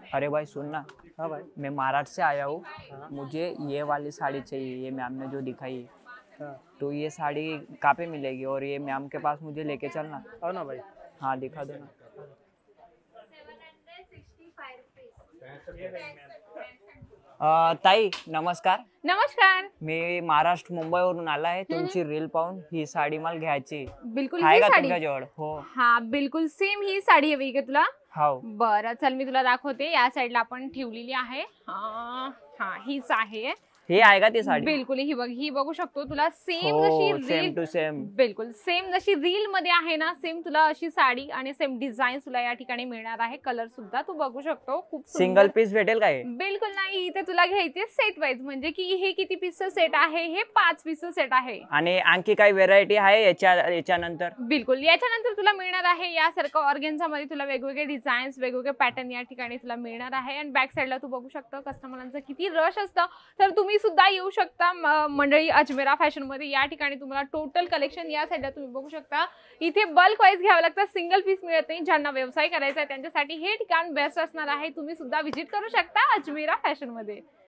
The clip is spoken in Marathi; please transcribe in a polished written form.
अरे भाई सुन ना, हाँ भाई। मैं महाराष्ट्र से आया हूँ। हाँ मुझे ये वाली साड़ी चाहिए, ये मैम ने जो दिखाई। हाँ। तो ये साड़ी कहाँ पे मिलेगी और ये मैम के पास मुझे लेके चलना। आओ ना भाई। हाँ दिखा दो ना। ताई नमस्कार. नमस्कार. मी महाराष्ट्र मुंबईवरून आला आहे. तुमची रील पाहून ही साडी मला घ्यायची. बिलकुल आहे ही का साडी तुमच्याजवळ? हो. हा बिलकुल सेम ही साडी हवी का तुला? हो. बरं चल मी तुला दाखवते. या साईडला आपण ठेवलेली आहे. हा हीच आहे. हे आहे का ती साडी? बिलकुल ही बघू शकतो. तुला सेम हो, जशी सेम टू सेम. बिलकुल सेम जशी रील मध्ये आहे ना, सेम तुला अशी साडी आणि सेम डिझाइन तुला या ठिकाणी मिळणार आहे. कलर सुद्धा तू बघू शकतो. खूप सिंगल पीस भेटेल का हे? बिलकुल नाही. इथे तुला घ्यायचे सेट वाईज, म्हणजे की हे किती पीसचं सेट आहे? हे 5 पीसचं सेट आहे. आणि आणखी काही व्हेरायटी आहे याच्यानंतर? बिलकुल याच्यानंतर तुला मिळणार आहे यासारखं ऑर्गेन्झा मध्ये तुला वेगवेगळे डिझाईन्स, वेगवेगळे पॅटर्न या ठिकाणी तुला मिळणार आहे. आणि बॅक साईडला तू बघू शकतो कस्टमरांचं किती रश असतं. तर तुम्ही सुद्धा येऊ शकता मंडळी अजमेरा फॅशन मध्ये. या ठिकाणी तुम्हाला टोटल कलेक्शन या साईडला तुम्ही बघू शकता. इथे बल्क वाईज घ्यावं लागतं, सिंगल पीस मिळत नाही. ज्यांना व्यवसाय करायचा आहे त्यांच्यासाठी हे ठिकाण बेस्ट असणार आहे. तुम्ही सुद्धा व्हिजिट करू शकता अजमेरा फॅशन मध्ये.